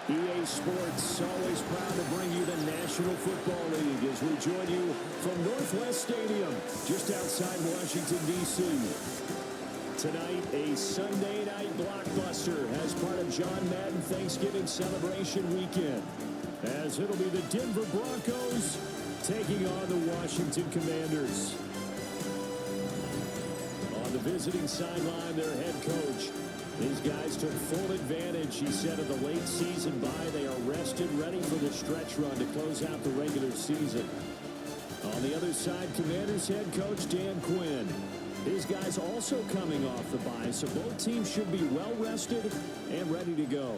EA Sports, always proud to bring you the National Football League as we join you from Northwest Stadium, just outside Washington, D.C. Tonight, a Sunday night blockbuster as part of John Madden Thanksgiving celebration weekend, as it'll be the Denver Broncos taking on the Washington Commanders. On the visiting sideline, their head coach. These guys took full advantage, he said, of the late season bye. They are rested, ready for the stretch run to close out the regular season. On the other side, Commanders head coach Dan Quinn. These guys also coming off the bye, so both teams should be well rested and ready to go.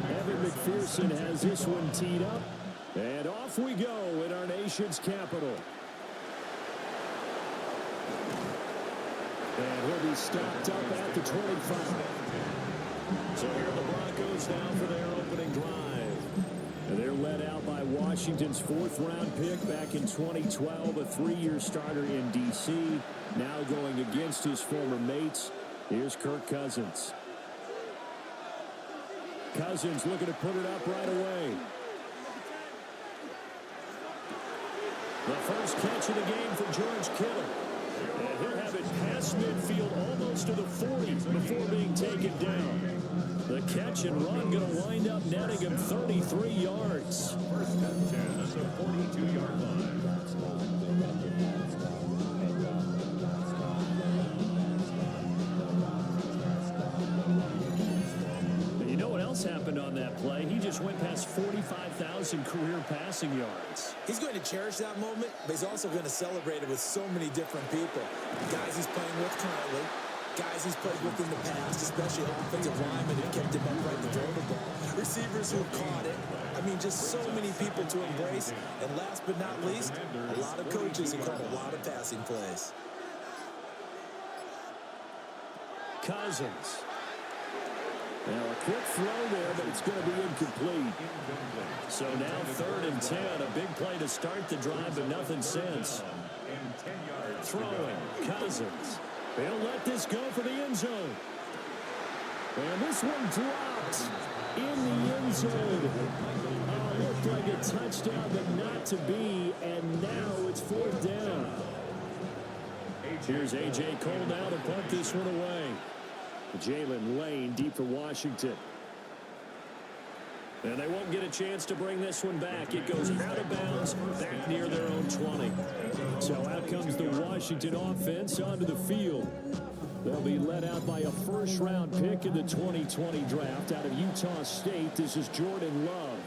Evan McPherson has this one teed up. And off we go in our nation's capital. And he'll be stopped up at the 25. So here are the Broncos now for their opening drive. And they're led out by Washington's fourth-round pick back in 2012, a three-year starter in D.C., now going against his former mates. Here's Kirk Cousins. Cousins looking to put it up right away. The first catch of the game for George Kittle. And he'll have it past midfield almost to the 40 before being taken down. The catch and run going to wind up netting him 33 yards. First and 10 at the 42-yard line. You know what else happened on that play? He just went past 45,000 career passing yards. He's going to cherish that moment, but he's also going to celebrate it with so many different people. Guys he's playing with currently, guys he's played with in the past, especially offensive linemen who kept him upright to throw the ball, receivers who caught it. I mean, just so many people to embrace. And last but not least, a lot of coaches who called a lot of passing plays. Cousins. Now a quick throw there, but it's going to be incomplete. So now 3rd and 10. A big play to start the drive, but nothing since. Throwing. Cousins. They'll let this go for the end zone. And this one dropped in the end zone. Looked like a touchdown, but not to be. And now it's 4th down. Here's A.J. Cole now to punt this one away. Jalen Lane deep for Washington. And they won't get a chance to bring this one back. It goes out of bounds back near their own 20. So out comes the Washington offense onto the field. They'll be led out by a first-round pick in the 2020 draft out of Utah State. This is Jordan Love.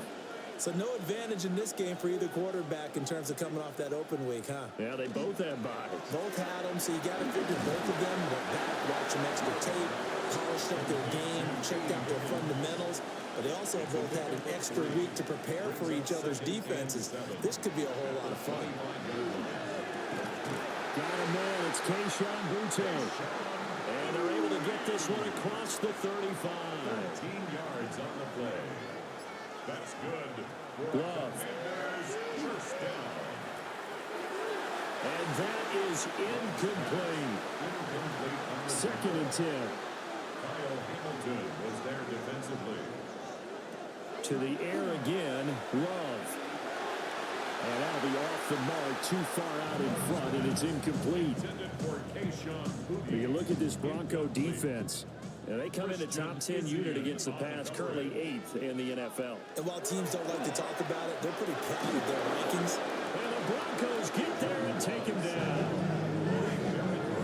So no advantage in this game for either quarterback in terms of coming off that open week, huh? Yeah, they both had byes. Both had them, so you got to figure both of them went back, watched some extra tape, polished up their game, checked out their fundamentals. But they also both had an extra week to prepare for each other's defenses. This could be a whole lot of fun. Got him there. It's Kayshon Boutte. And they're able to get this one across the 35. 13 yards on the play. That's good. Love. First down. And that is incomplete. 2nd and 10. Kyle Hamilton was there defensively. To the air again, Love. And that'll be off the mark, too far out in front, and it's incomplete. You look at this Bronco defense. They come in a top 10 unit against the pass, currently 8th in the NFL. And while teams don't like to talk about it, they're pretty proud of their rankings. And the Broncos get there and take him down.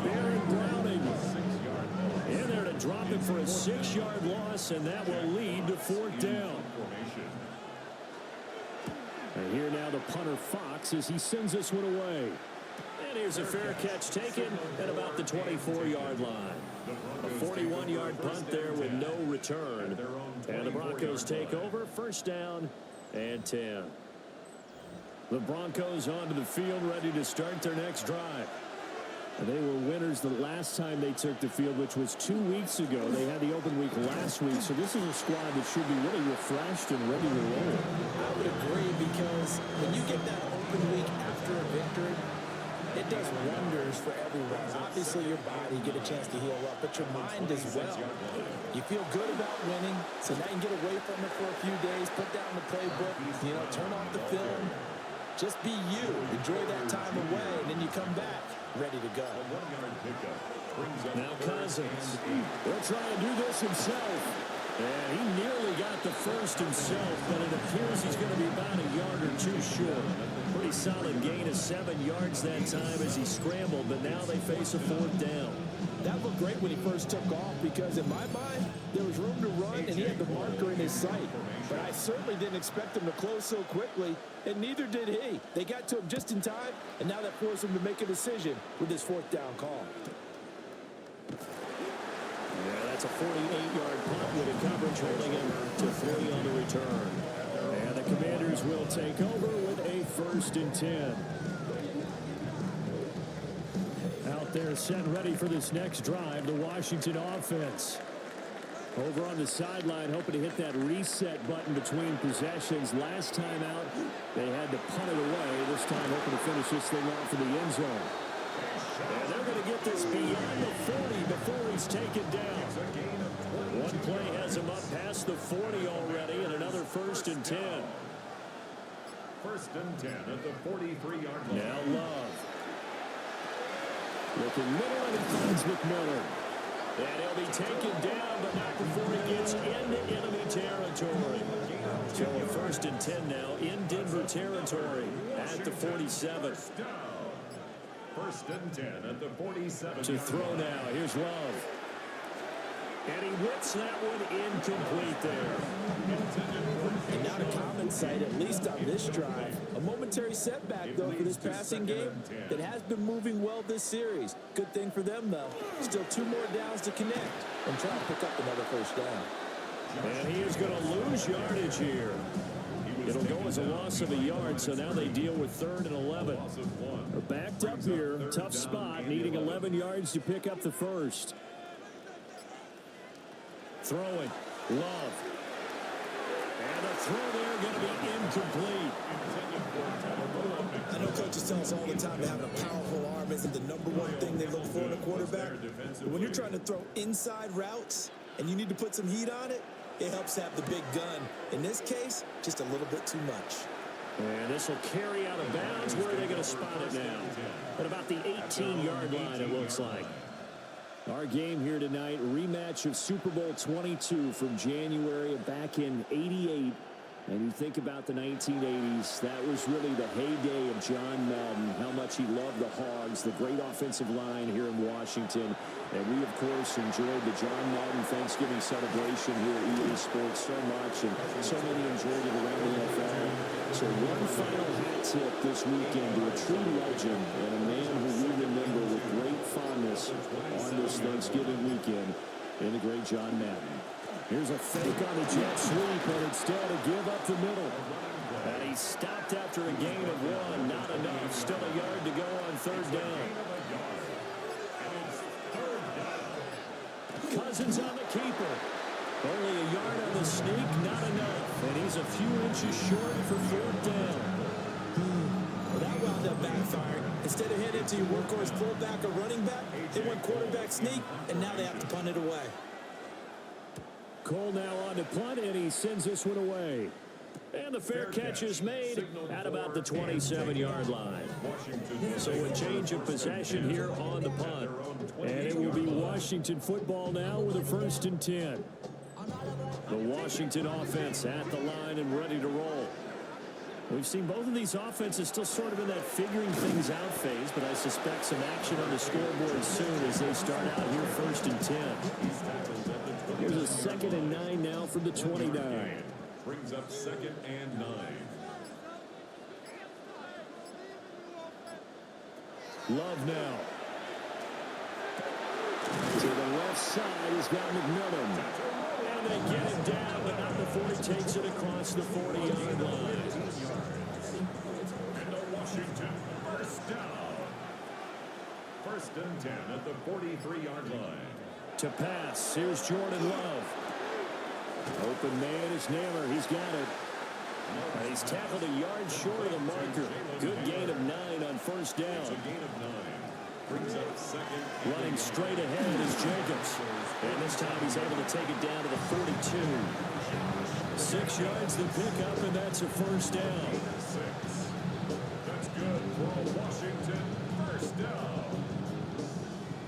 Baron Browning in there to drop it for a 6-yard loss, and that will lead to 4th down. And here now the punter Fox as he sends this one away. And here's a fair catch taken at about the 24-yard line. A 41-yard punt there with no return. And the Broncos take over, 1st down and 10. The Broncos onto the field ready to start their next drive. They were winners the last time they took the field, which was 2 weeks ago. They had the open week last week, so this is a squad that should be really refreshed and ready to roll. I would agree, because when you get that open week after a victory, it does wonders for everyone. Obviously, your body, get a chance to heal up, but your mind as well. You feel good about winning, so now you can get away from it for a few days, put down the playbook, turn off the film. Just be you. Enjoy that time away, and then you come back ready to go. Now Cousins will try and do this himself. And he nearly got the first himself, but it appears he's going to be about a yard or two short. Pretty solid gain of 7 yards that time as he scrambled, but now they face a 4th down. That looked great when he first took off, because in my mind, there was room to run, and he had the marker in his sight. But I certainly didn't expect him to close so quickly, and neither did he. They got to him just in time, and now that forced him to make a decision with his 4th down call. Yeah, that's a 48-yard punt with a coverage holding him to 3 on the return. And the Commanders will take over with a 1st and 10. Out there set ready for this next drive, the Washington offense. Over on the sideline, hoping to hit that reset button between possessions. Last time out, they had to punt it away. This time, hoping to finish this thing off in the end zone. And they're going to get this beyond the 40 before he's taken down. One play has him up past the 40 already, and another 1st and 10. 1st and 10 at the 43-yard line. Now Love. Looking middle, and he finds McMillan. And he'll be taken down, but not before he gets into enemy territory. So a 1st and 10 now in Denver territory at the 47. 1st and 10 at the 47. To throw now. Here's Love. And he whips that one incomplete there. And now to common sight, at least on this drive. A momentary setback, though, for this passing game that has been moving well this series. Good thing for them, though. Still 2 more downs to connect and try to pick up another 1st down. And he is going to lose yardage here. It'll go as a loss of a yard, so now they deal with 3rd and 11. They're backed up here. Tough spot, needing 11 yards to pick up the 1st. Throwing. Love. And a throw there going to be incomplete. I know coaches tell us all the time that having a powerful arm isn't the #1 thing they look for in a quarterback. But when you're trying to throw inside routes and you need to put some heat on it, it helps have the big gun. In this case, just a little bit too much. And this will carry out of bounds. Where are they going to spot it now? At about the 18-yard line, it looks like. Our game here tonight, rematch of Super Bowl 22 from January back in '88. And you think about the 1980s, that was really the heyday of John Madden, how much he loved the Hogs, the great offensive line here in Washington. And we, of course, enjoyed the John Madden Thanksgiving celebration here at EA Sports so much, and so many enjoyed it around the NFL. So one final hat tip this weekend to a true legend and a man who we remember with great fondness on this Thanksgiving weekend in the great John Madden. Here's a fake on the jet sweep, but instead a give up the middle. And he stopped after a gain of 1. Not enough. Still a yard to go on 3rd down. Cousins on the keeper. Only a yard on the sneak. Not enough. And he's a few inches short for 4th down. Well, that wound up backfiring. Instead of heading to your workhorse fullback or running back, they went quarterback sneak, and now they have to punt it away. Cole now on to punt, and he sends this one away. And the fair catch is made at about the 27-yard line. So a change of possession here on the punt. And it will be Washington football now with a 1st and 10. The Washington offense at the line and ready to roll. We've seen both of these offenses still sort of in that figuring things out phase, but I suspect some action on the scoreboard soon as they start out here 1st and 10. Here's a 2nd and 9 now from the 29. Brings up 2nd and 9. Love now. To the left side has got McMillan. And they get him down, but not before he takes it across the 40-yard line. And the Washington 1st down. First and 10 at the 43-yard line. To pass, here's Jordan Love. Open man is Naylor. He's got it. He's tackled a yard short of the marker. Good gain of 9 on first down. It's a gain of 9. Brings up second. Running straight ahead is Jacobs. And this time he's able to take it down to the 42. 6 yards to pick up, and that's a first down. 6. That's good for Washington. First down.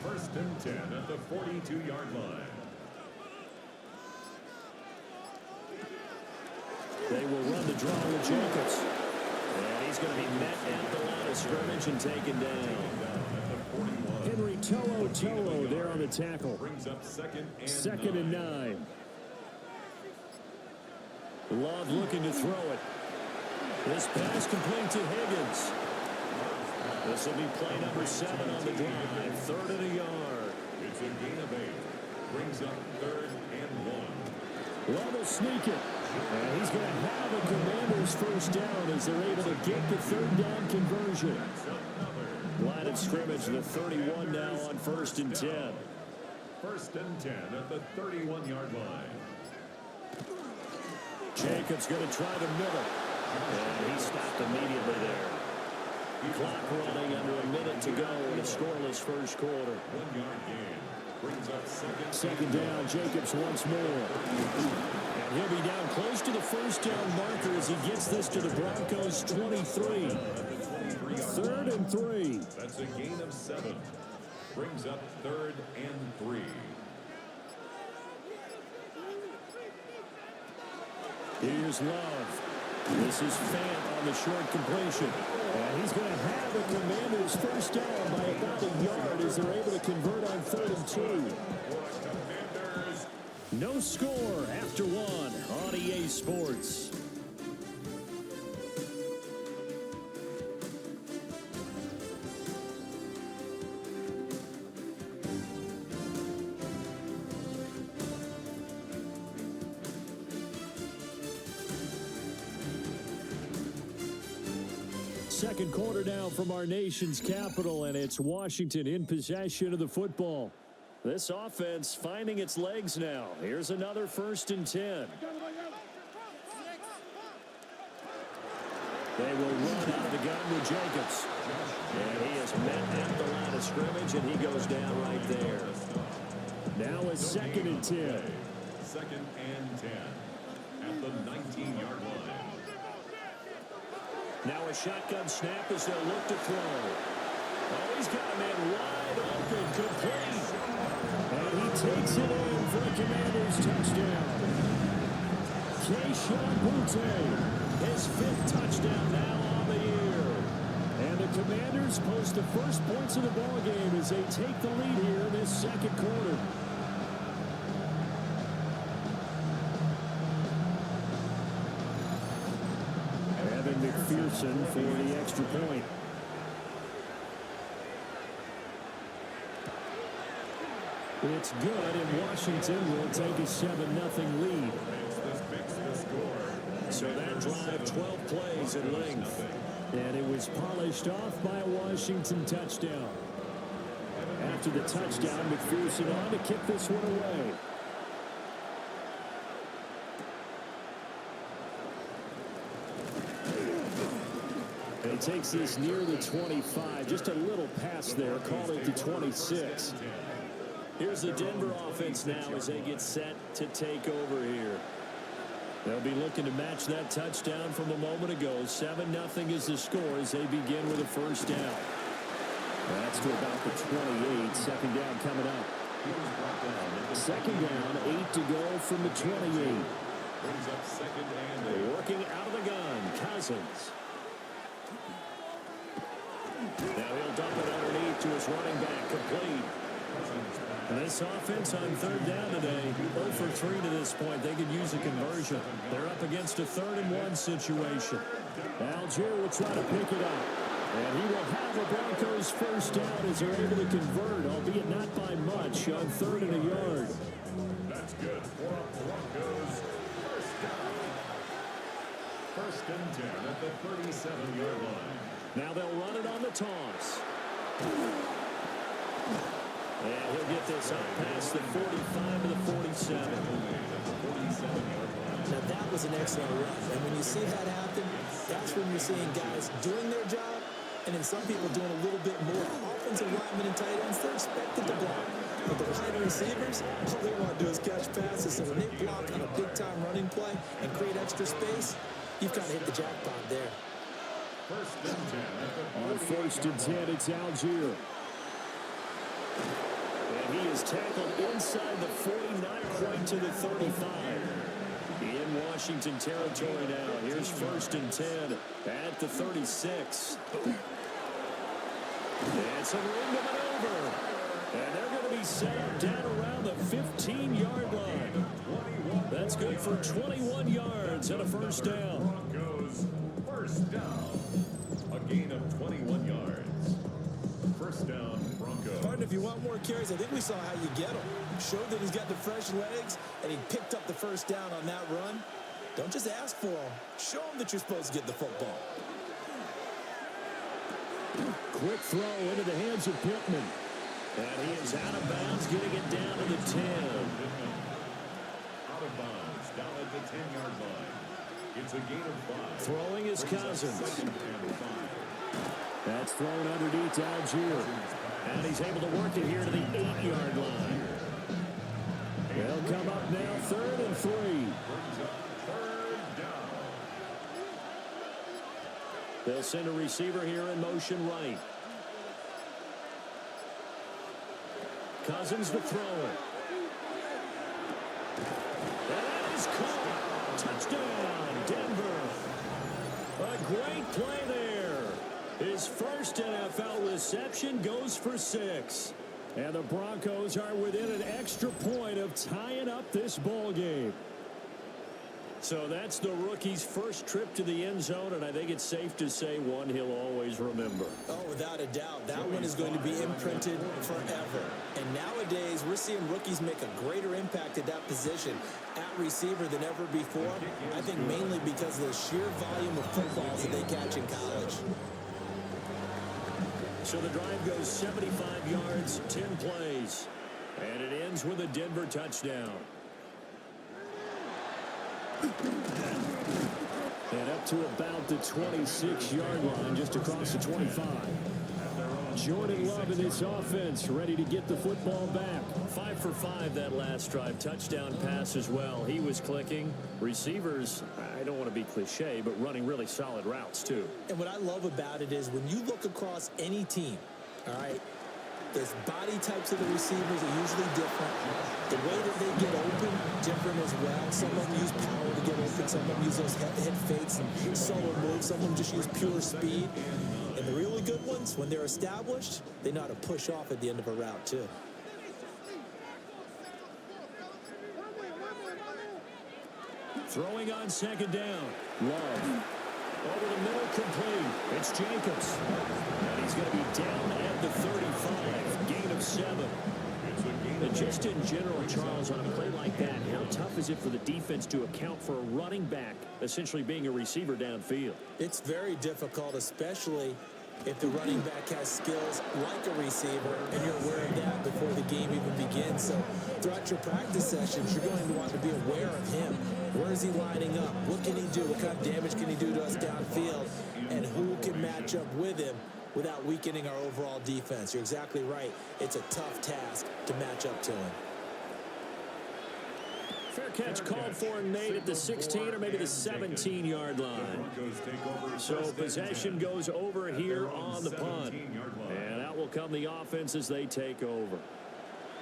First and 10 at the 42-yard line. They will run the draw with Jacobs. And he's going to be met at the line of scrimmage and taken down. Henry Tolo there on the tackle. Brings up second and 9. Love looking to throw it. This pass complete to Higgins. This will be play number 7 on the drive. Third and a yard. It's a gain of 8. Brings up third and 1. Love will sneak it. And he's going to have a Commanders first down as they're able to get the third down conversion. Line of scrimmage, the 31 now on first and 10. First and 10 at the 31-yard line. Jacobs going to try the middle. And he stopped immediately there. Clock running under a minute to go in a scoreless first quarter. 1-yard gain. Brings up second down, Jacobs once more. And he'll be down close to the first down marker as he gets this to the Broncos' 23. Third and 3. That's a gain of 7. Brings up third and 3. Here's Love. This is Fant on the short completion. And he's going to have the Commanders first down by about a yard as they're able to convert on third and 2. No score after 1 on EA Sports. Second quarter now from our nation's capital, and it's Washington in possession of the football. This offense finding its legs now. Here's another first and 10. They will run out of the gun with Jacobs. And he is met at the line of scrimmage, and he goes down right there. Now it's second and 10. Second and 10 at the 19-yard line. Now a shotgun snap as they'll look to throw. Oh, he's got a man wide open, complete. And he takes it in for the Commanders' touchdown. Keyshawn Boutte, his 5th touchdown now on the year. And the Commanders post the first points of the ballgame as they take the lead here in this second quarter. McPherson for the extra point. It's good, and Washington will take a 7-0 lead. So that drive, 12 plays in length. And it was polished off by a Washington touchdown. After the touchdown, McPherson on to kick this one away. He takes this near the 25. Just a little pass there. Called it to 26. Here's the Denver offense now as they get set to take over here. They'll be looking to match that touchdown from a moment ago. 7-0 is the score as they begin with a first down. That's to about the 28. Second down coming up. Second down, 8 to go from the 28. Brings up second and 8. Working out of the gun, Cousins. Now he'll dump it underneath to his running back, complete. And this offense on third down today, 0 for 3 to this point. They could use a conversion. They're up against a 3rd-and-1 situation. Algier will try to pick it up. And he will have the Broncos first down as they're able to convert, albeit not by much, on 3rd and a yard. That's good for Broncos. First down. First and 10 at the 37-yard line. Now they'll run it on the toss. And he'll get this up past the 45 to the 47. Now, that was an excellent run. And when you see that happen, that's when you're seeing guys doing their job and then some people doing a little bit more. Offensive linemen and tight ends, they're expected to block. But the wide receivers, all they want to do is catch passes. So when they block on a big-time running play and create extra space, you've got to hit the jackpot there. On first and 10, it's Algier. And he is tackled inside the 40, not quite to the 35. In Washington territory now. Here's first and 10 at the 36. It's a room to maneuver. And they're going to be set up down around the 15-yard line. That's good for 21 yards and a first down. Broncos first down. A gain of 21 yards. First down, Broncos. Pardon, if you want more carries, I think we saw how you get them. Showed that he's got the fresh legs, and he picked up the first down on that run. Don't just ask for him. Show him that you're supposed to get the football. Quick throw into the hands of Pittman. And he is out of bounds, getting it down to the 10. Out of bounds, down at the 10-yard line. It's a gain of 5. Throwing is Cousins. Second and 5. That's thrown underneath to Algier. And he's able to work it here to the 8-yard line. They'll come up now, 3rd and 3. Third down. They'll send a receiver here in motion right. Cousins to throw it. And that is caught. Touchdown, Denver. A great play there. His first NFL reception goes for 6. And the Broncos are within an extra point of tying up this ball game. So that's the rookie's first trip to the end zone, and I think it's safe to say one he'll always remember. Oh, without a doubt. That one is going to be imprinted forever. And nowadays, we're seeing rookies make a greater impact at that position at receiver than ever before. I think mainly because of the sheer volume of footballs that they catch in college. So the drive goes 75 yards, 10 plays. And it ends with a Denver touchdown. And up to about the 26-yard line, just across the 25. Jordan Love in this offense, ready to get the football back. 5 for 5 that last drive. Touchdown pass as well. He was clicking. Receivers, I don't want to be cliche, but running really solid routes, too. And what I love about it is when you look across any team, all right, there's body types of the receivers are usually different. The way that they get open, different as well. Some of them use power to get open. Some of them use those head fakes and solo moves. Some of them just use pure speed. And the really good ones, when they're established, they know how to push off at the end of a route, too. Throwing on second down. Love. Over the middle, complete. It's Jacobs. And he's going to be down at the 35. Gain of 7. And just in general, Charles, on a play like that, how tough is it for the defense to account for a running back essentially being a receiver downfield? It's very difficult, especially if the running back has skills like a receiver, and you're aware of that before the game even begins. So throughout your practice sessions, you're going to want to be aware of him. Where is he lining up? What can he do? What kind of damage can he do to us downfield? And who can match up with him without weakening our overall defense? You're exactly right. It's a tough task to match up to him. Fair catch called for and made at the 16 or maybe the 17-yard line. So possession goes over here on the punt. And out will come the offense as they take over.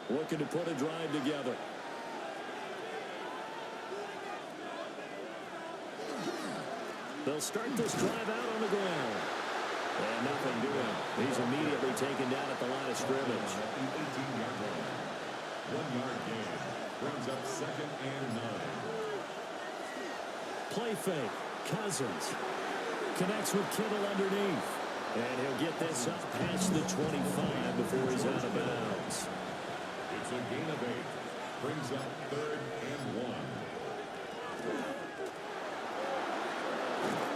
Looking to put a drive together. They'll start this drive out on the ground. And nothing doing. He's immediately taken down at the line of scrimmage. 1-yard gain. Brings up 2nd and 9. Play fake. Cousins connects with Kittle underneath. And he'll get this up past the 25 before he's out of bounds. It's a gain of 8. Brings up 3rd and 1.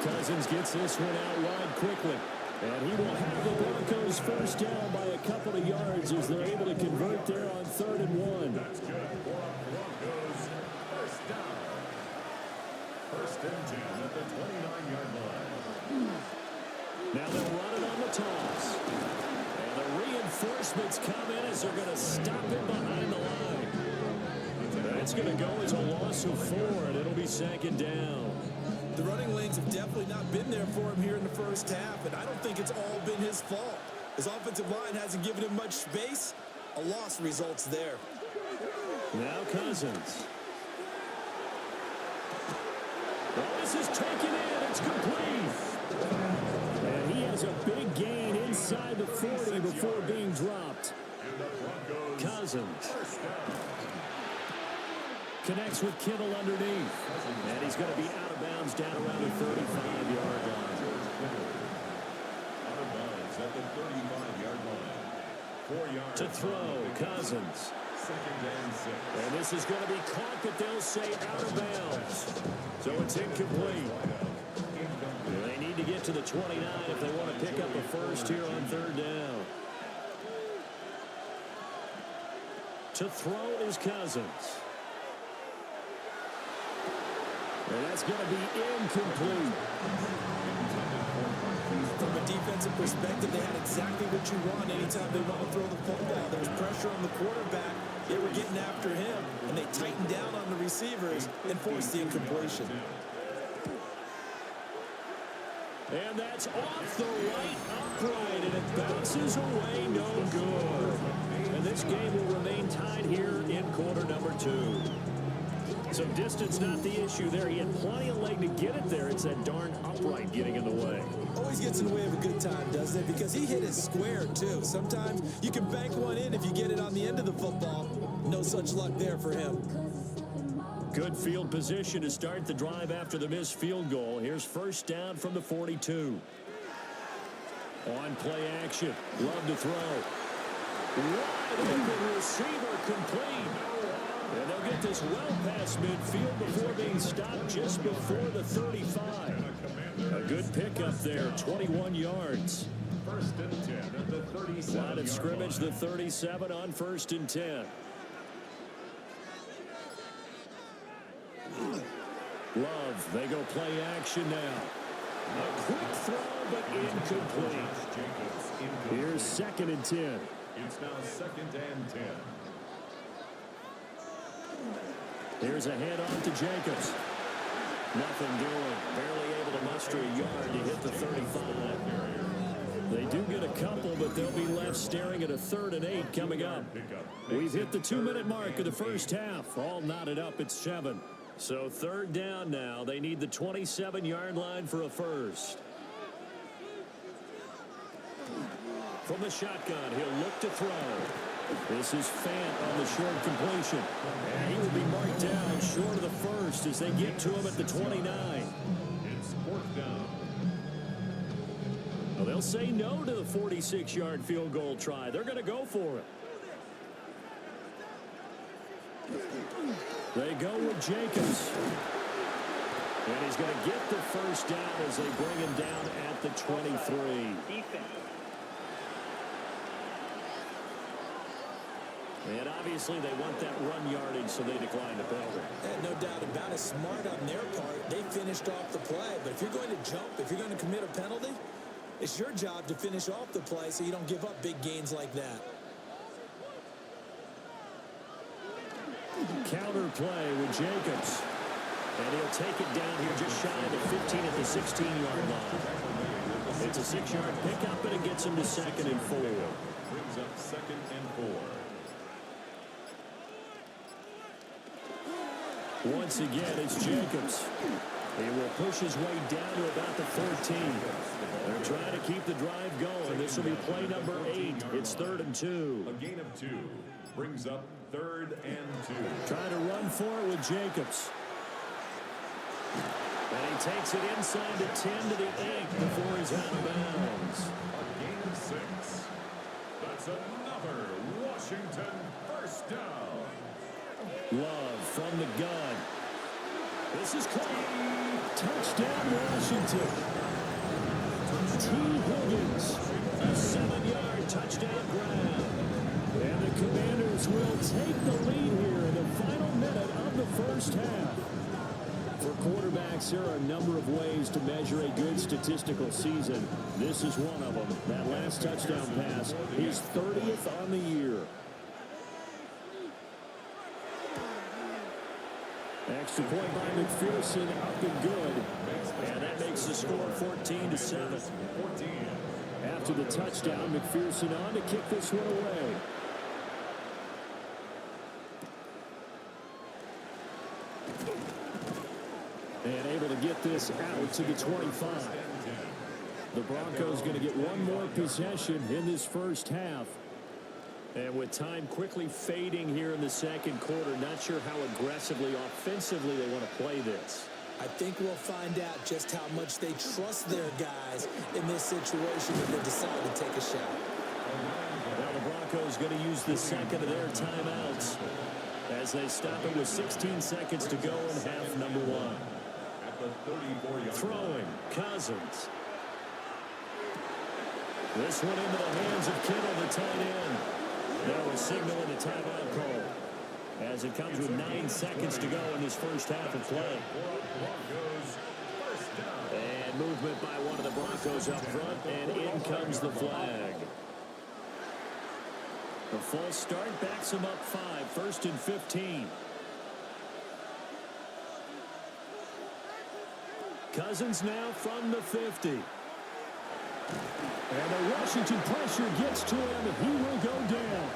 Cousins gets this one out wide quickly. And he will have the Broncos first down by a couple of yards as they're able to convert there on 3rd and 1. That's good for Broncos. First down. 1st and 10 at the 29-yard line. Now they'll run it on the toss. And the reinforcements come in as they're going to stop him behind the line. That's going to go as a loss of 4, and it'll be 2nd down. The running lanes have definitely not been there for him here in the first half, and I don't think it's all been his fault. His offensive line hasn't given him much space. A loss results there. Now Cousins. Well, this is taken in. It's complete. And he has a big gain inside the 40 before being dropped. Cousins connects with Kittle underneath. And he's going to be out of bounds down around the 35-yard line. Out of bounds at the 35-yard line. 4 yards. To throw, Cousins. 2nd and 6. And this is going to be caught, but they'll say out of bounds. So it's incomplete. They need to get to the 29 if they want to pick up a first here on 3rd down. To throw is Cousins. And that's going to be incomplete. From a defensive perspective, they had exactly what you want anytime they want to throw the football. There was pressure on the quarterback. They were getting after him, and they tightened down on the receivers and forced the incompletion. And that's off the right upright, and it bounces away, no good. And this game will remain tied here in quarter number 2. So distance not the issue there. He had plenty of leg to get it there. It's that darn upright getting in the way. Always gets in the way of a good time, doesn't it? Because he hit it square, too. Sometimes you can bank one in if you get it on the end of the football. No such luck there for him. Good field position to start the drive after the missed field goal. Here's first down from the 42. On play action. Love to throw. Wide open receiver complete. And they'll get this well past midfield before being stopped just before the 35. A good pickup there, 21 yards. 1st and 10 at the 37. Line of scrimmage, the 37 on 1st and 10. Love, they go play action now. A quick throw, but incomplete. Here's 2nd and 10. It's now 2nd and 10. Here's a handoff to Jacobs. Nothing doing. Barely able to muster a yard to hit the 35. They do get a couple, but they'll be left staring at a 3rd and 8 coming up. We've hit the 2-minute mark of the first half. All knotted up at 7. So 3rd down now. They need the 27-yard line for a first. From the shotgun, he'll look to throw. This is Fant on the short completion. And he will be marked down short of the first as they get to him at the 29. It's 4th down. Well, they'll say no to the 46-yard field goal try. They're going to go for it. They go with Jacobs. And he's going to get the first down as they bring him down at the 23. And obviously they want that run yardage, so they decline the penalty. No doubt about it. Smart on their part. They finished off the play. But if you're going to jump, if you're going to commit a penalty, it's your job to finish off the play so you don't give up big gains like that. Counter play with Jacobs. And he'll take it down here just shy of the 15 at the 16-yard line. It's a 6-yard pickup, and it gets him to 2nd and 4. Brings up 2nd and 4. Once again, it's Jacobs. He will push his way down to about the 14. They're trying to keep the drive going. This will be play number 8. It's 3rd and 2. A gain of 2 brings up 3rd and 2. Trying to run for it with Jacobs. And he takes it inside the 10 to the 8 before he's out of bounds. A gain of 6. That's another Washington first down. Love from the gun. This is caught. Touchdown, Washington. Higgins. A 7-yard touchdown grab. And the Commanders will take the lead here in the final minute of the first half. For quarterbacks, there are a number of ways to measure a good statistical season. This is one of them. That last touchdown pass, his 30th on the year. Extra point by McPherson, up and good. And that makes the score 14-7. After the touchdown, McPherson on to kick this one away. And able to get this out to the 25. The Broncos going to get one more possession in this first half. And with time quickly fading here in the second quarter, not sure how aggressively, offensively they want to play this. I think we'll find out just how much they trust their guys in this situation if they decide to take a shot. Well, the Broncos going to use the second of their timeouts as they stop it with 16 seconds to go in half number one. Throwing, Cousins. This one into the hands of Kittle, the tight end. Now a signal in the timeout call as it comes with 9 seconds to go in this first half of play. And movement by one of the Broncos up front, and in comes the flag. The false start backs him up 5, 1st and 15. Cousins now from the 50. And the Washington pressure gets to him. He will go down.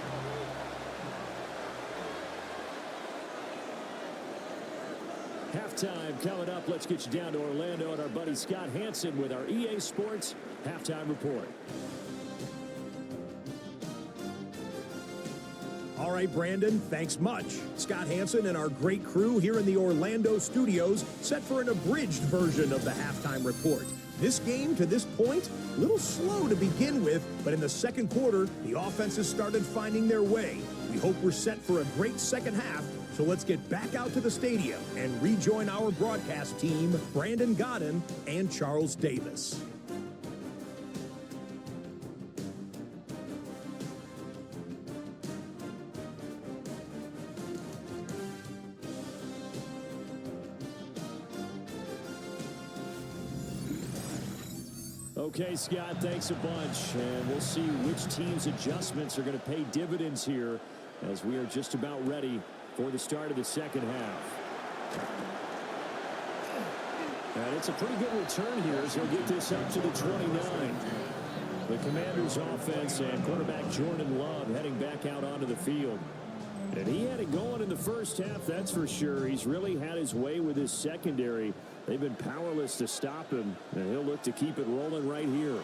Halftime coming up. Let's get you down to Orlando and our buddy Scott Hansen with our EA Sports Halftime Report. All right, Brandon, thanks much. Scott Hansen and our great crew here in the Orlando studios set for an abridged version of the halftime report. This game, to this point, a little slow to begin with, but in the second quarter, the offenses started finding their way. We hope we're set for a great second half, so let's get back out to the stadium and rejoin our broadcast team, Brandon Godden and Charles Davis. Okay, Scott, thanks a bunch. And we'll see which team's adjustments are going to pay dividends here as we are just about ready for the start of the second half. And it's a pretty good return here as he'll get this up to the 29. The Commanders' offense and quarterback Jordan Love heading back out onto the field. And he had it going in the first half, that's for sure. He's really had his way with his secondary. They've been powerless to stop him, and he'll look to keep it rolling right here.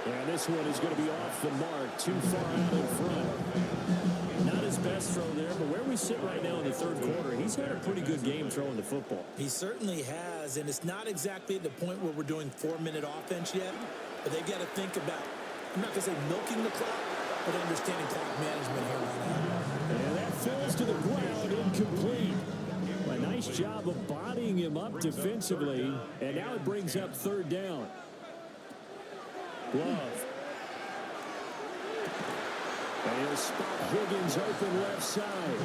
And this one is going to be off the mark, too far out in front. Not his best throw there, but where we sit right now in the third quarter, he's had a pretty good game throwing the football. He certainly has, and it's not exactly at the point where we're doing 4-minute offense yet, but they've got to think about, I'm not going to say milking the clock, but understanding clock management here right now. And that falls to the ground, incomplete. A nice job of bodying him up defensively, and now it brings up third down. Love. And he'll spot Higgins open left side.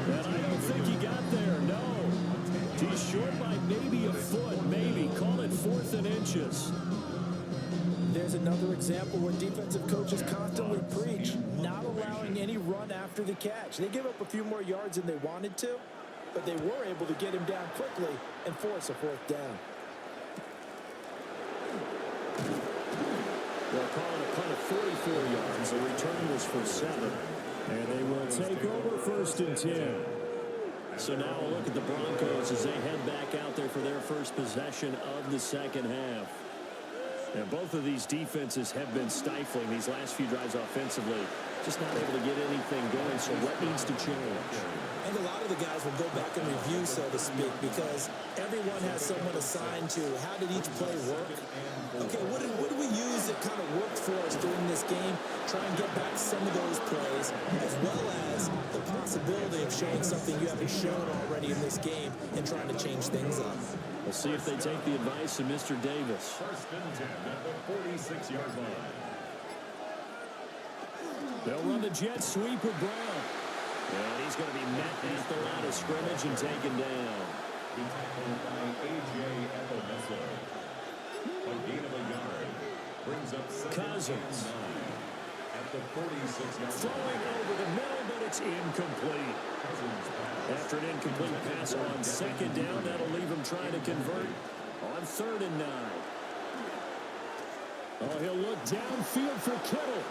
And I don't think he got there, no. He's short by maybe a foot, maybe. Call it 4th and inches. There's another example where defensive coaches constantly preach not allowing any run after the catch. They give up a few more yards than they wanted to, but they were able to get him down quickly and force a 4th down. They'll call it a punt of 44 yards. The return was for 7. And they will take over 1st and 10. So now a look at the Broncos as they head back out there for their first possession of the second half. And both of these defenses have been stifling these last few drives offensively. Just not able to get anything going, so what needs to change? I think a lot of the guys will go back and review, so to speak, because everyone has someone assigned to how did each play work. Okay, what did we use that kind of worked for us during this game? Try and get back some of those plays, as well as the possibility of showing something you haven't shown already in this game and trying to change things up. We'll see if they take the advice of Mr. Davis. First and 10 at the 46-yard line. They'll run the jet sweep with Brown. And he's going to be met at the line of scrimmage and taken down. He tackled by IGNFL. A gain of a yard. Brings up Cousins. At the 46-yard line. Throwing over the middle, but it's incomplete. After an incomplete pass on second down, that'll leave him trying to convert on 3rd and 9. Oh, he'll look downfield for Kittle.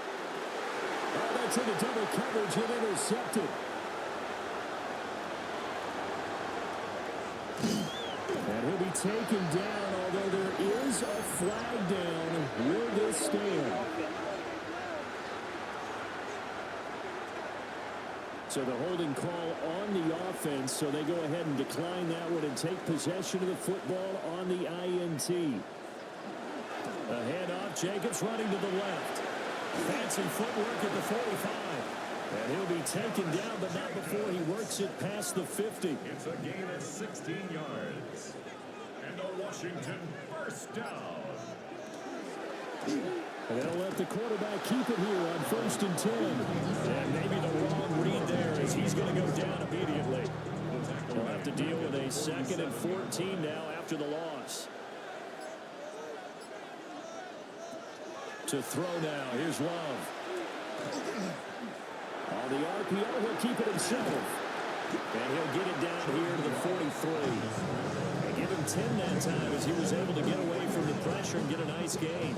Oh, that's into double coverage and intercepted. And he'll be taken down, although there is a flag down. Will this stand? So the holding call on the offense, so they go ahead and decline that one and take possession of the football on the INT. A handoff, Jacobs running to the left. Fancy footwork at the 45. And he'll be taken down, but not before he works it past the 50. It's a gain of 16 yards. And a Washington first down. And they'll let the quarterback keep it here on 1st and 10. And maybe the wrong read there as he's going to go down immediately. He'll have to deal with a 2nd and 14 now after the loss. To throw now. Here's Love. On the RPO, he'll keep it himself. And he'll get it down here to the 43. They give him 10 that time as he was able to get away from the pressure and get a nice gain.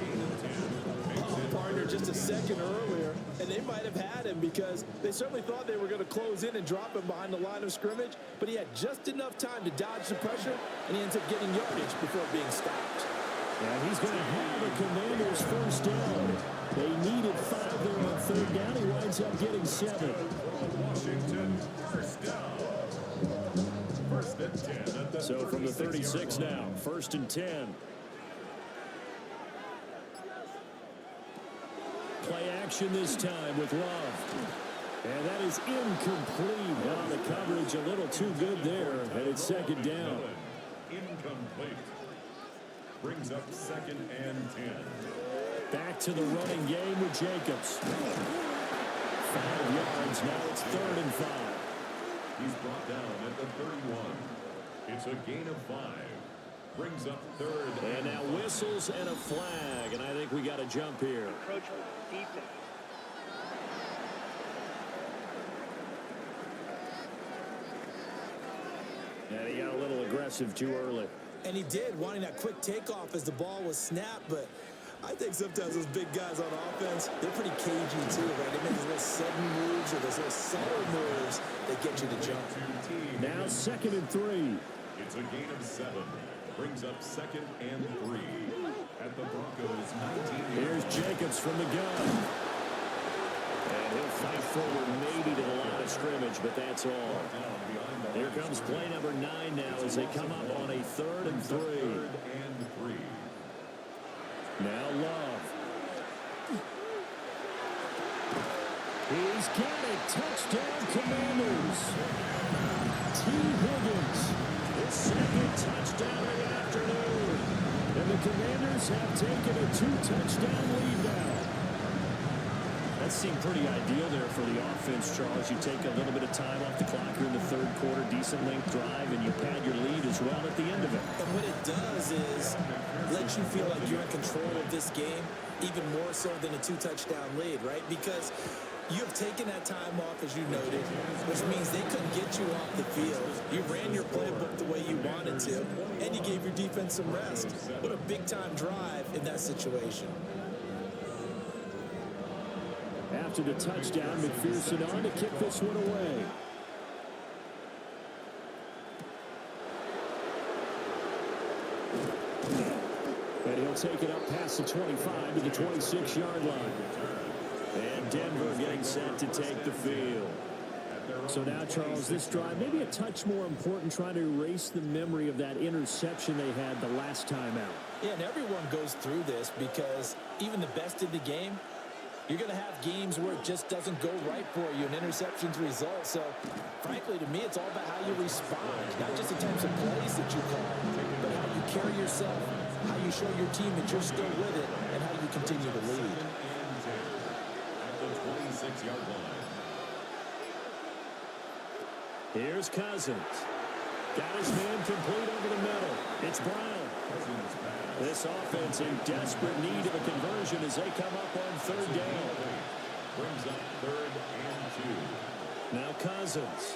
Partner just a second earlier, and they might have had him because they certainly thought they were going to close in and drop him behind the line of scrimmage, but he had just enough time to dodge the pressure, and he ends up getting yardage before being stopped. And he's going to have a Commanders first down. They needed 5 there on 3rd down. He winds up getting 7. Washington first down. 1st and 10 at the So from the 36 now, 1st and 10. Play action this time with Love. And that is incomplete. Well, the coverage a little too good there, and it's 2nd down. Incomplete. Brings up 2nd and 10. Back to the running game with Jacobs. 5 yards. Now it's 3rd and 5. He's brought down at the 31. It's a gain of 5. Brings up 3rd. And now whistles and a flag. And I think we got a jump here. And he got a little aggressive too early. And he did, wanting that quick takeoff as the ball was snapped, but I think sometimes those big guys on offense, they're pretty cagey too, right? They make those little sudden moves or those little subtle moves that get you to jump. Now 2nd and 3. It's a gain of 7. Brings up 2nd and 3. At the Broncos 19. Here's Jacobs from the gun. And he'll fight forward maybe to the line of scrimmage, but that's all. Here comes play number 9 now as they come up on a 3rd and 3. Now Love. He's got it. Touchdown, Commanders. T. Higgins. His 2nd touchdown of the afternoon. And the Commanders have taken a 2-touchdown lead now. That seemed pretty ideal there for the offense, Charles. You take a little bit of time off the clock here in the 3rd quarter, decent length drive, and you pad your lead as well at the end of it. And what it does is let you feel like you're in control of this game, even more so than a 2-touchdown lead, right? Because you have taken that time off, as you noted, which means they couldn't get you off the field. You ran your playbook the way you wanted to, and you gave your defense some rest. What a big-time drive in that situation. After the touchdown, McPherson on to kick this one away. And he'll take it up past the 25 to the 26-yard line. And Denver getting set to take the field. So now, Charles, this drive, maybe a touch more important, trying to erase the memory of that interception they had the last time out. Yeah, and everyone goes through this because even the best in the game, you're going to have games where it just doesn't go right for you, and interceptions result. So, frankly, to me, it's all about how you respond, not just the types of plays that you call, but how carry yourself, how you show your team that you're still with it, and how you continue to lead. At the 26-yard line. Here's Cousins. Got his man complete over the middle. It's Brown. This offense in desperate need of a conversion as they come up on third down. Brings up 3rd and 2. Now Cousins.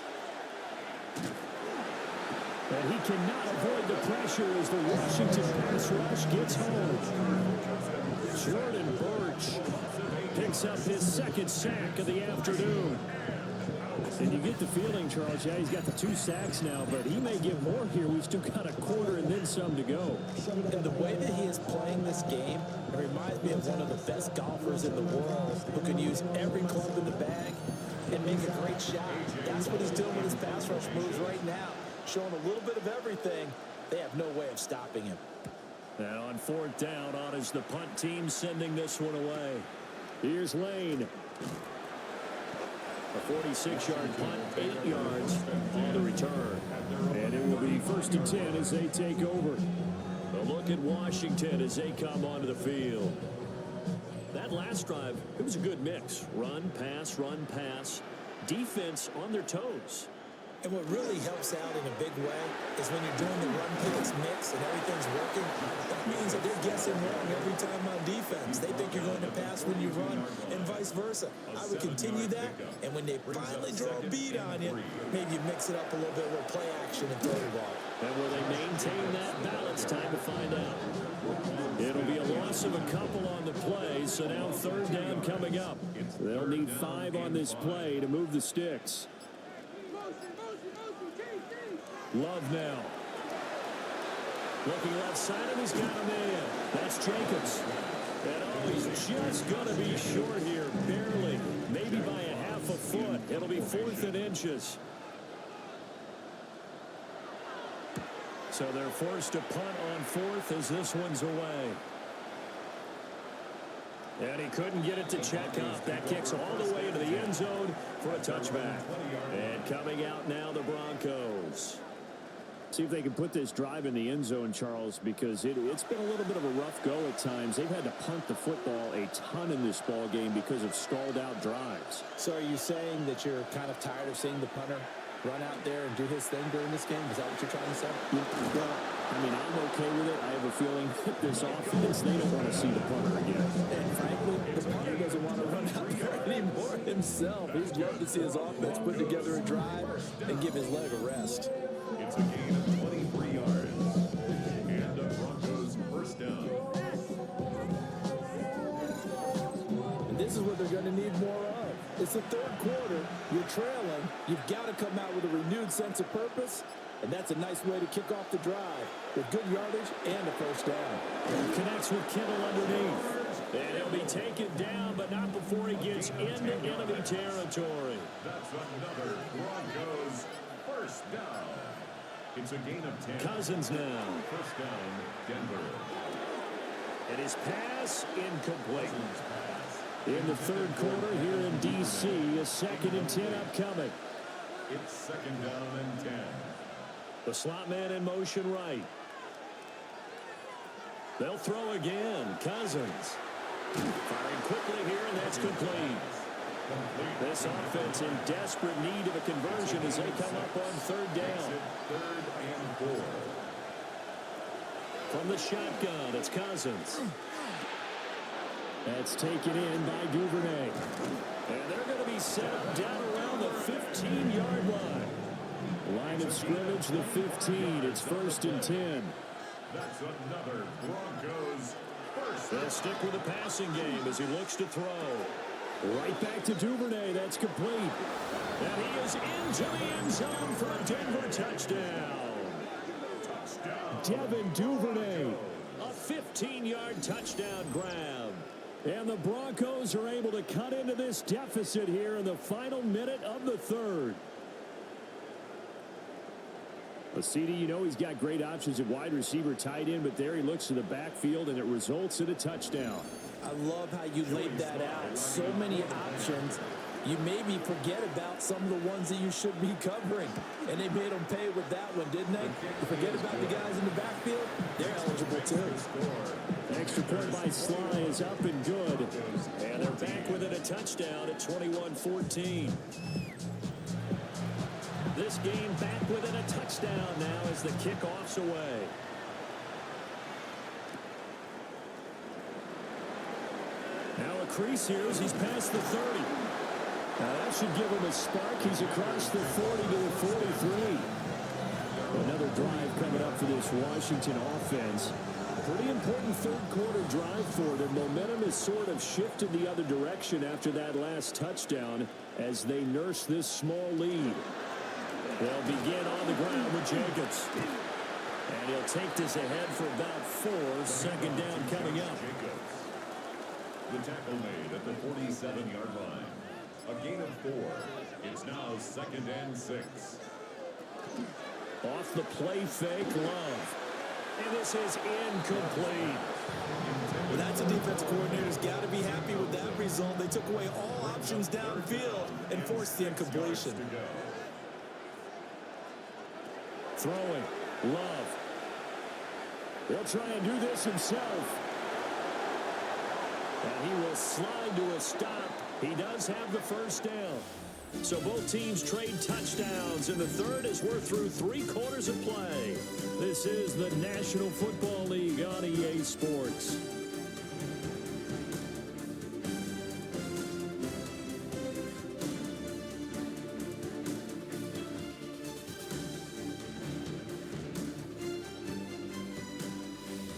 And he cannot avoid the pressure as the Washington pass rush gets home. Jordan Birch picks up his second sack of the afternoon. And you get the feeling, Charles, yeah, he's got the 2 sacks now, but he may get more here. We've still got a quarter and then some to go. And the way that he is playing this game, it reminds me of one of the best golfers in the world who can use every club in the bag and make a great shot. That's what he's doing with his pass rush moves right now. Showing a little bit of everything. They have no way of stopping him. Now on 4th down, on is the punt team sending this one away. Here's Lane. A 46-yard punt, 8 yards on the return. And it will be 1st and 10 as they take over. A look at Washington as they come onto the field. That last drive, it was a good mix. Run, pass, defense on their toes. And what really helps out in a big way is when you're doing the run-pass mix and everything's working, that means that they're guessing wrong every time on defense. They think you're going to pass when you run and vice versa. I would continue that, and when they finally draw a beat on you, maybe you mix it up a little bit with play action and throw the ball. And will they maintain that balance? Time to find out. It'll be a loss of a couple on the play, so now 3rd down coming up. They'll need 5 on this play to move the sticks. Love now. Looking left side, and he's got a man. That's Jacobs. And oh, he's just going to be short here, barely. Maybe by a half a foot. It'll be 4th and inches. So they're forced to punt on 4th as this one's away. And he couldn't get it to check up. That kicks all the way into the end zone for a touchback. And coming out now, the Broncos. See if they can put this drive in the end zone, Charles, because it's been a little bit of a rough go at times. They've had to punt the football a ton in this ball game because of stalled out drives. So are you saying that you're kind of tired of seeing the punter run out there and do his thing during this game? Is that what you're trying to say? Well, I mean, I'm okay with it. I have a feeling that this offense, they don't want to see the punter again. And frankly, the punter doesn't want to run out there anymore himself. He's love to see his offense put together a drive and give his leg a rest. It's a gain of 23 yards. And the Broncos 1st down. And this is what they're going to need more of. It's the 3rd quarter. You're trailing. You've got to come out with a renewed sense of purpose. And that's a nice way to kick off the drive with good yardage and a 1st down. Connects with Kittle underneath. And he'll be taken down, but not before he gets into enemy territory. That's another Broncos 1st down. It's a gain of 10. Cousins now. 1st down, Denver. And his pass incomplete. In the 3rd quarter here in D.C., a 2nd and 10 upcoming. It's 2nd down and 10. The slot man in motion right. They'll throw again. Cousins. Firing quickly here, and that's complete. This offense in desperate need of a conversion as they come up on 3rd down. 3rd and 4. From the shotgun, it's Cousins. That's taken in by Duvernay. And they're going to be set up down around the 15-yard line. Line of scrimmage, the 15. It's 1st and 10. That's another Broncos 1st. They'll stick with the passing game as he looks to throw. Right back to Duvernay. That's complete. And he is into the end zone for a Denver touchdown. Devin Duvernay. A 15-yard touchdown grab. And the Broncos are able to cut into this deficit here in the final minute of the 3rd. CD, you know he's got great options at wide receiver, tight end, but there he looks to the backfield, and it results in a touchdown. I love how you laid that out. So many options, you maybe forget about some of the ones that you should be covering. And they made them pay with that one, didn't they? You forget about the guys in the backfield, they're eligible too. Extra point by Sly is up and good. And they're back within a touchdown at 21-14. This game back within a touchdown now as the kickoff's away. Now a crease here as he's past the 30. Now that should give him a spark. He's across the 40 to the 43. Another drive coming up for this Washington offense. Pretty important third-quarter drive for them. Momentum has sort of shifted the other direction after that last touchdown as they nurse this small lead. They'll begin on the ground with Jacobs. And he'll take this ahead for about 4. Second down coming up. The tackle made at the 47-yard line. A gain of 4. It's now 2nd and 6. Off the play fake, Love. And this is incomplete. Well, that's a defensive coordinator's got to be happy with that result. They took away all options downfield and forced the incompletion. Throwing, Love. He'll try and do this himself. And he will slide to a stop. He does have the first down. So both teams trade touchdowns in the third as we're through 3 quarters of play. This is the National Football League on EA Sports.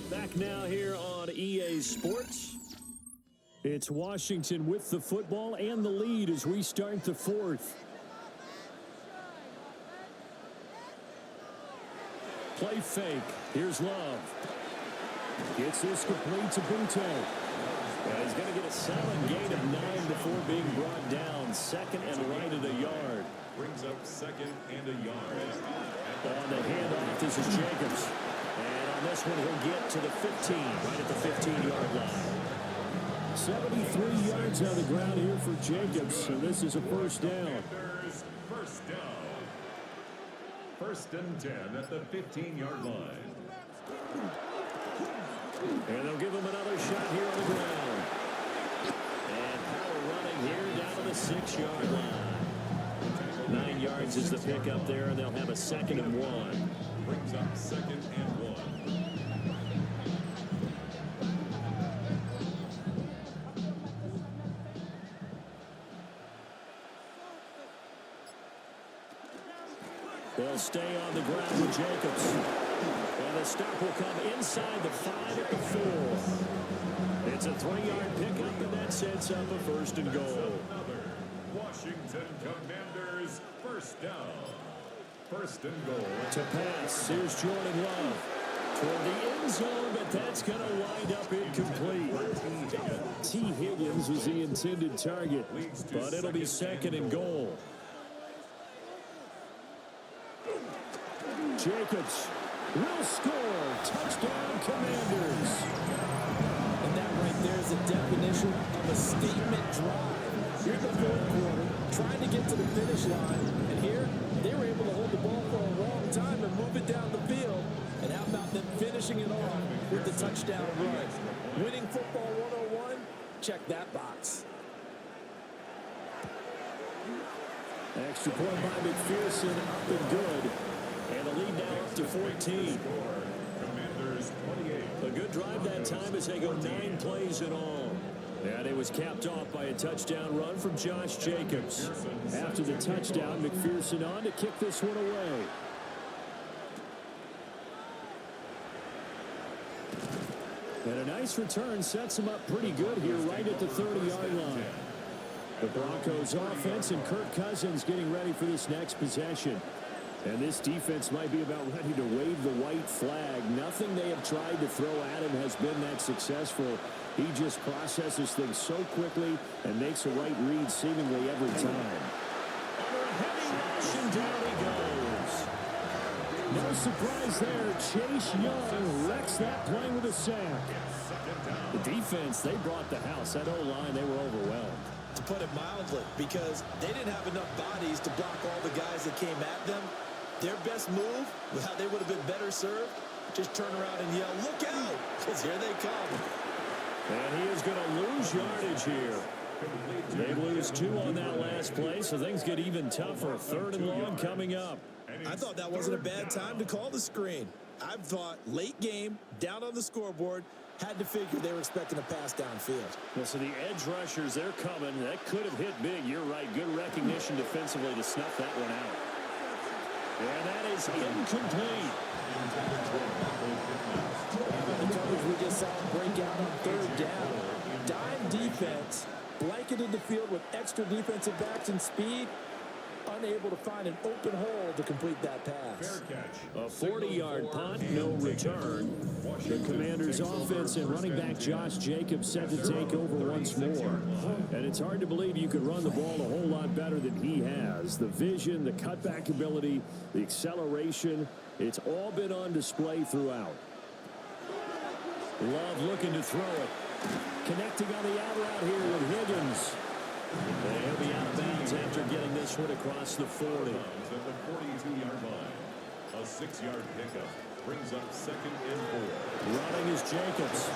Back now here on EA Sports. It's Washington with the football and the lead as we start the 4th. Play fake. Here's Love. Gets this complete to Butte. And he's going to get a solid gain of 9 before being brought down. Second and right at a yard. Brings up 2nd and a yard. On the handoff, this is Jacobs. And on this one, he'll get to the 15, right at the 15-yard line. 73 yards on the ground here for Jacobs, so this is a first down. First down. 1st and 10 at the 15-yard line. And they'll give him another shot here on the ground. And power running here down to the 6-yard line. 9 yards is the pickup there, and they'll have a 2nd and 1. Brings up 2nd and 1. They'll stay on the ground with Jacobs. And the stop will come inside the 5 at the 4. It's a 3-yard pickup, and that sets up a 1st and goal. Washington Commanders first down. 1st and goal. To pass, here's Jordan Love. Toward the end zone, but that's going to wind up incomplete. T. Higgins was the intended target, but it'll be 2nd and goal. Jacobs will score. Touchdown, Commanders. And that right there is a definition of a statement drive. Here in the 4th quarter, trying to get to the finish line. And here, they were able to hold the ball for a long time and move it down the field. And how about them finishing it off with the touchdown run? Winning football 101? Check that box. Extra point by McPherson, up and good. And the lead now up to 14. Commanders 28. A good drive that time as they go 9 plays in all. And it was capped off by a touchdown run from Josh Jacobs. After the touchdown, McPherson on to kick this one away. And a nice return sets him up pretty good here right at the 30-yard line. The Broncos offense and Kirk Cousins getting ready for this next possession. And this defense might be about ready to wave the white flag. Nothing they have tried to throw at him has been that successful. He just processes things so quickly and makes a right read seemingly every time. Under a heavy rush, and down he goes. No surprise there. Chase Young wrecks that play with a sack. The defense, they brought the house. That O-line, they were overwhelmed. To put it mildly, because they didn't have enough bodies to block all the guys that came at them. Their best move, how they would have been better served, just turn around and yell, "Look out!" because here they come. And he is going to lose yardage here. They lose 2 on that last play, so things get even tougher. 3rd and long coming up. I thought that wasn't a bad time to call the screen. I thought late game, down on the scoreboard, had to figure they were expecting a pass downfield. Well, so the edge rushers, they're coming. That could have hit big. You're right. Good recognition defensively to snuff that one out. And that is incomplete. The coverage we just saw break out on 3rd down. Dime defense, blanketed the field with extra defensive backs and speed, unable to find an open hole to complete that pass. A 40-yard punt, no return. The Commanders' offense and running back Josh Jacobs set to take over once more. And it's hard to believe you could run the ball a whole lot better than he has. The vision, the cutback ability, the acceleration, it's all been on display throughout. Love looking to throw it. Connecting on the out route here with Higgins. And he'll be out of bounds after getting this one across the 40. At the 42-yard line. A 6-yard pickup brings up 2nd and 4. Running is Jacobs.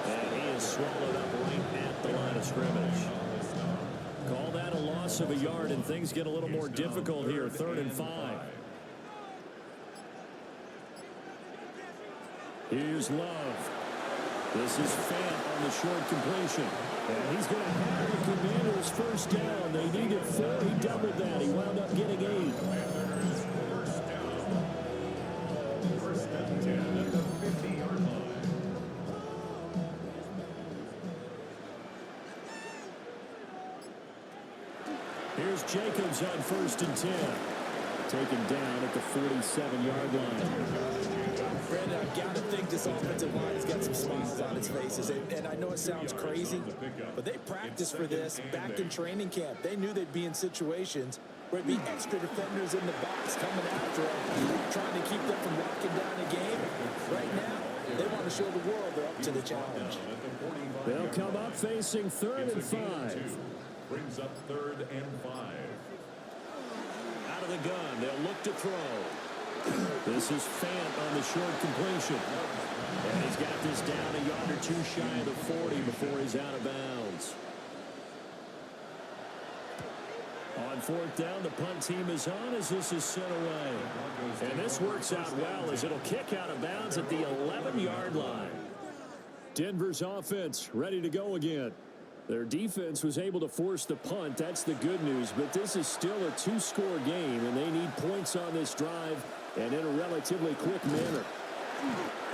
And he is swallowed up right at the line of scrimmage. Call that a loss of a yard, and things get a little more difficult here. 3rd and 5. Here's Love. This is Fant on the short completion. And he's going to have the Commanders' first down. They needed 4. He doubled that. He wound up getting 8. First and 10 at the 50-yard line. Here's Jacobs on 1st and 10. Taken down at the 47-yard line. Brandon, I've got to think this offensive line has got some smiles on its faces. And I know it sounds crazy, but they practiced for this back in training camp. They knew they'd be in situations where it'd be extra defenders in the box coming after them, trying to keep them from locking down a game. Right now, they want to show the world they're up to the challenge. They'll come up facing 3rd and 5. Brings up 3rd and 5. Out of the gun, they'll look to throw. This is Fant on the short completion. And he's got this down a yard or 2 shy of the 40 before he's out of bounds. On 4th down, the punt team is on as this is sent away. And this works out well as it'll kick out of bounds at the 11-yard line. Denver's offense ready to go again. Their defense was able to force the punt. That's the good news. But this is still a 2-score game, and they need points on this drive and in a relatively quick manner.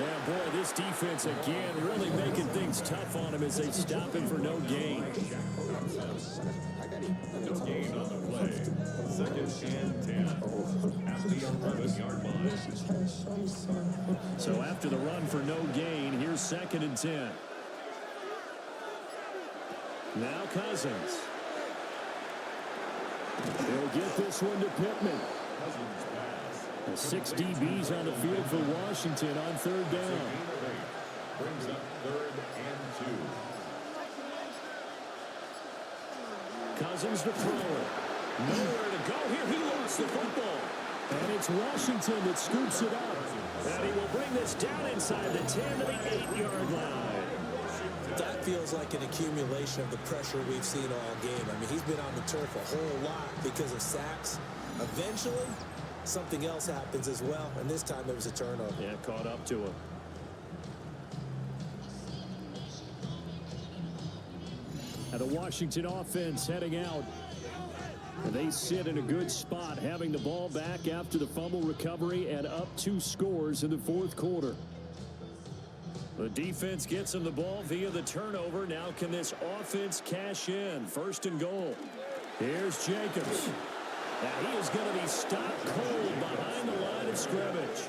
Yeah, boy, this defense again really making things tough on him as they stop him for no gain. No gain on the play. 2nd and 10 at the 11-yard line. So after the run for no gain, here's 2nd and 10. Now Cousins. He'll get this one to Pittman. 6 DBs on the field for Washington on 3rd down. Brings up 3rd and 2. Cousins to throw it. Nowhere to go here. He lost the football. And it's Washington that scoops it up. And he will bring this down inside the 10 to the 8-yard line. That feels like an accumulation of the pressure we've seen all game. I mean, he's been on the turf a whole lot because of sacks. Eventually, something else happens as well, and this time there was a turnover. Yeah, caught up to him. And the Washington offense heading out. And they sit in a good spot, having the ball back after the fumble recovery and up 2 scores in the 4th quarter. The defense gets him the ball via the turnover. Now can this offense cash in? 1st and goal. Here's Jacobs. Now he is going to be stopped cold behind the line of scrimmage.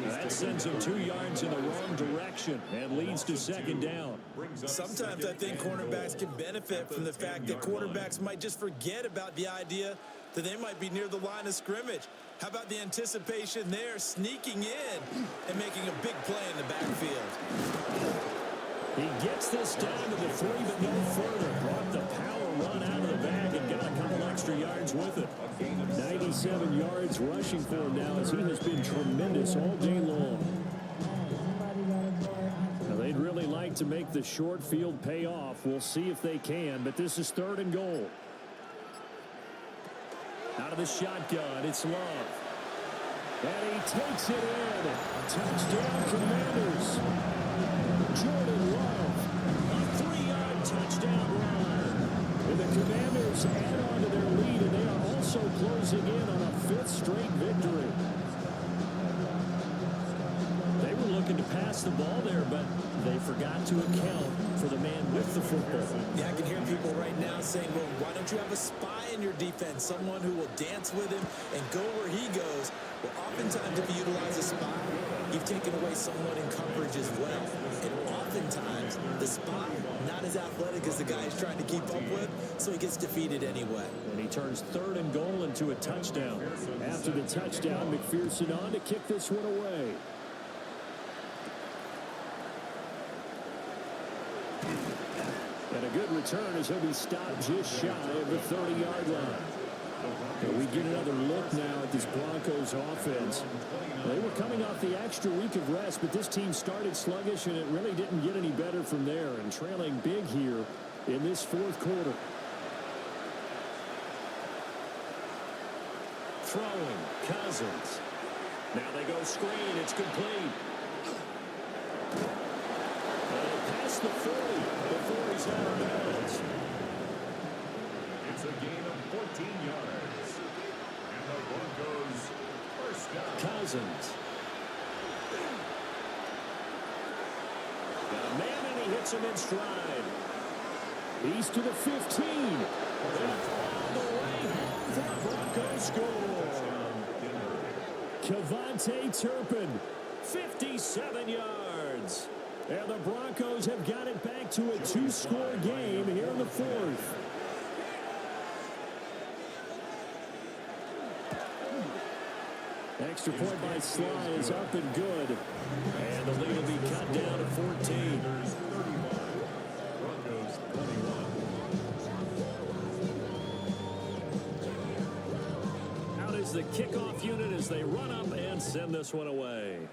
That sends him 2 yards in the wrong direction and leads to 2nd down. Sometimes I think cornerbacks can benefit from the fact that quarterbacks might just forget about the idea that they might be near the line of scrimmage. How about the anticipation there, sneaking in and making a big play in the backfield? He gets this down to the 3, but no further. Brought the power run 27 yards rushing for him now, as he has been tremendous all day long. Now, they'd really like to make the short field pay off. We'll see if they can, but this is 3rd and goal. Out of the shotgun, it's Love. And he takes it in. Touchdown, Commanders. Jordan Love, a 3-yard touchdown run. And the Commanders add on to their lead, and they are also closing in on a 5th straight victory. They were looking to pass the ball there, but they forgot to account for the man with the football. Yeah, I can hear people right now saying, well, why don't you have a spy in your defense, someone who will dance with him and go where he goes? Well, oftentimes if you utilize a spy, you've taken away someone in coverage as well. And oftentimes, the spy, not as athletic as the guy he's trying to keep up with, so he gets defeated anyway. And he turns 3rd and goal into a touchdown. After the touchdown, McPherson on to kick this one away. And a good return as he'll be stopped just shy of the 30-yard line. And we get another look now at this Broncos offense. They were coming off the extra week of rest, but this team started sluggish, and it really didn't get any better from there, and trailing big here in this 4th quarter. Throwing, Cousins. Now they go screen. It's complete. Past the 40 before he's out of bounds. It's a gain of 14 yards. And the Broncos first down. Cousins. Got a man, and he hits him in stride. He's to the 15. And all the way home for the Broncos score. Kevontae Turpin, 57 yards. And the Broncos have got it back to a 2-score game here in the 4th. Extra point by Sly is up and good. And the lead will be cut down to 14. Broncos 21. Out is the kickoff unit as they run up and send this one away.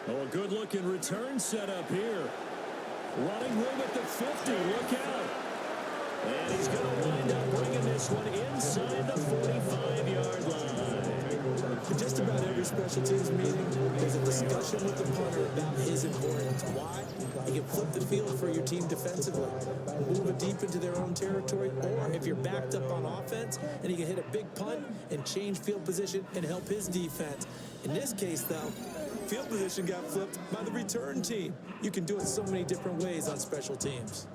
Oh, a good-looking return set up here. Running room at the 50. Look out. And he's going to wind up bringing this one inside the 45-yard line. Just about every special teams meeting, there's a discussion with the punter about his importance. Why? You can flip the field for your team defensively, move it deep into their own territory, or if you're backed up on offense, and he can hit a big punt and change field position and help his defense. In this case, though, field position got flipped by the return team. You can do it so many different ways on special teams.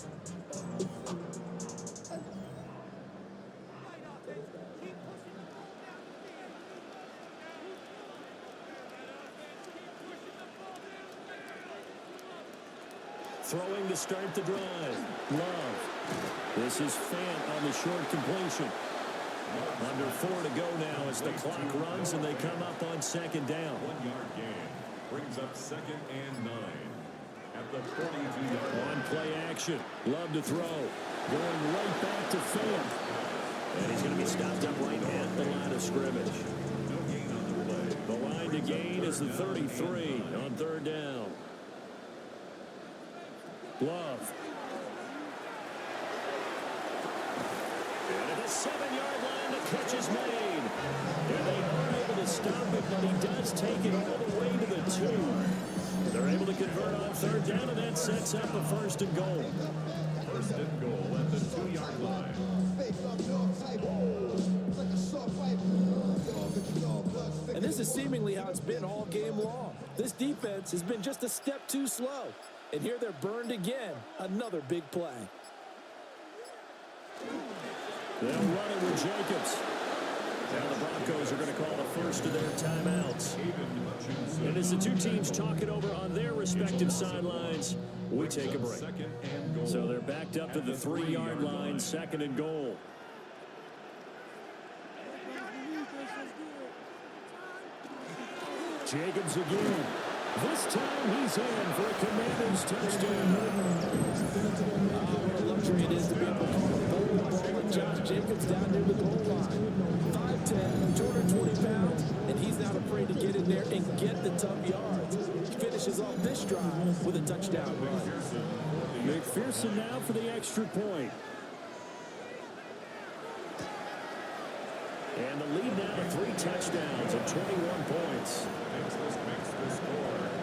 Throwing to start the drive. Love. This is Fant on the short completion. Under 4 to go now as the clock runs and they come up on 2nd down. 1-yard gain brings up 2nd and 9 at the 42-yard line. On play action. Love to throw. Going right back to Fant. And he's going to be stopped up right at the line of scrimmage. No gain on the play. The line to gain is the 33 on 3rd down. Love. And at the 7-yard line, the catch is made. And they aren't able to stop it, but he does take it all the way to the 2. They're able to convert on 3rd down, and that sets up a 1st and goal. 1st and goal at the 2-yard line. And this is seemingly how it's been all game long. This defense has been just a step too slow. And here they're burned again. Another big play. They'll run it with Jacobs. Now the Broncos are going to call the first of their timeouts. And as the two teams talk it over on their respective sidelines, we take a break. So they're backed up to the 3-yard line, 2nd and goal. Jacobs again. This time he's in for a Commanders touchdown. What a luxury it is to be able to call a bowling ball like Josh Jacobs down near the goal line. 5'10", 220 pounds, and he's not afraid to get in there and get the tough yards. He finishes off this drive with a touchdown run. McPherson now for the extra point. And the lead now to 3 touchdowns and 21 points.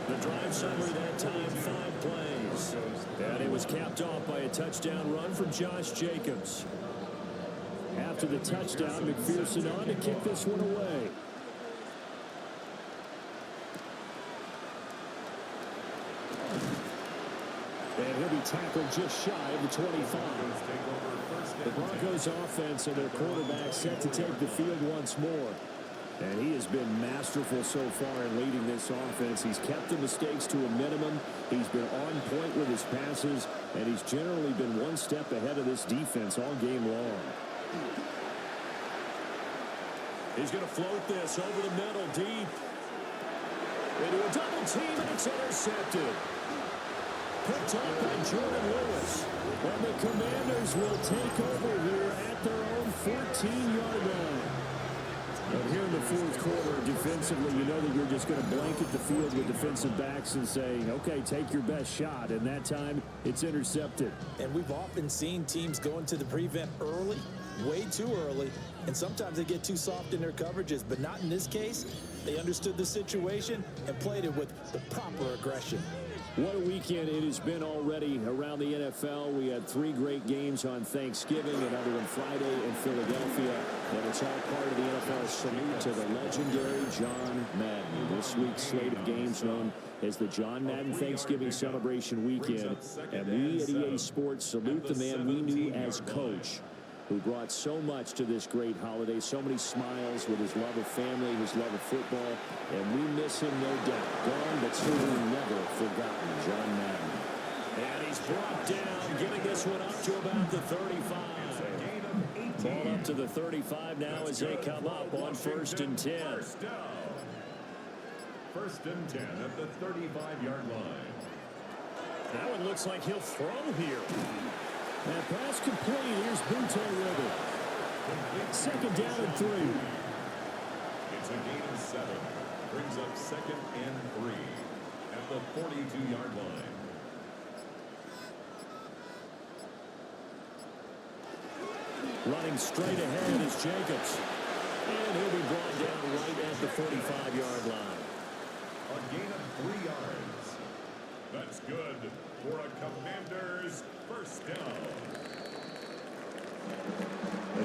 The drive summary that time, 5 plays. And it was capped off by a touchdown run from Josh Jacobs. After the touchdown, McPherson on to kick this one away. And he'll be tackled just shy of the 25. The Broncos offense and their quarterback set to take the field once more. And he has been masterful so far in leading this offense. He's kept the mistakes to a minimum. He's been on point with his passes, and he's generally been one step ahead of this defense all game long. He's going to float this over the middle deep. Into a double team, and it's intercepted. Picked up by Jordan Lewis. And the Commanders will take over here at their own 14-yard line. And here in the fourth quarter, defensively, you know that you're just going to blanket the field with defensive backs and say, okay, take your best shot. And that time, it's intercepted. And we've often seen teams go into the prevent early, way too early, and sometimes they get too soft in their coverages, but not in this case. They understood the situation and played it with the proper aggression. What a weekend it has been already around the NFL. We had 3 great games on Thanksgiving, another one Friday in Philadelphia, and it's all part of the NFL salute to the legendary John Madden. This week's slate of games known as the John Madden Thanksgiving Celebration Weekend, and we at EA Sports salute the man we knew as Coach, who brought so much to this great holiday, so many smiles with his love of family, his love of football, and we miss him, no doubt. Gone, but certainly never forgotten, John Madden. And he's brought down, getting this one up to about the 35. Ball up to the 35 now as they come up on 1st and 10. 1st and 10 at the 35-yard line. Now it looks like he'll throw here. That pass complete. Here's Bunte with it. 2nd down and 3. It's a gain of 7. Brings up 2nd and 3 at the 42-yard line. Running straight ahead is Jacobs. And he'll be brought down right at the 45-yard line. A gain of 3 yards. That's good for a Commanders 1st down.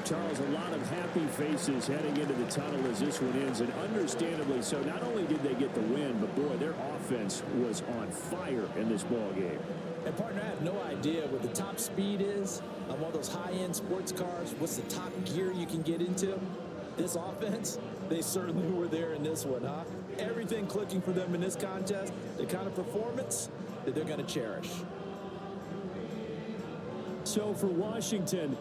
Charles, a lot of happy faces heading into the tunnel as this one ends, and understandably so. Not only did they get the win, but boy, their offense was on fire in this ball game. And partner, I have no idea what the top speed is on one of those high-end sports cars. What's the top gear you can get into? This offense, they certainly were there in this one, huh? Everything clicking for them in this contest, the kind of performance that they're going to cherish. So for Washington,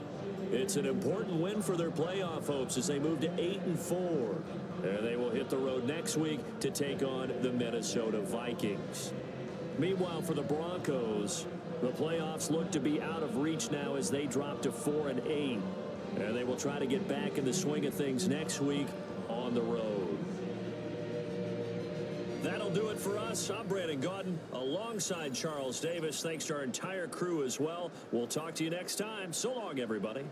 it's an important win for their playoff hopes as they move to 8-4. And they will hit the road next week to take on the Minnesota Vikings. Meanwhile, for the Broncos, the playoffs look to be out of reach now as they drop to 4-8. And they will try to get back in the swing of things next week on the road. That'll do it for us. I'm Brandon Gaudin alongside Charles Davis. Thanks to our entire crew as well. We'll talk to you next time. So long, everybody.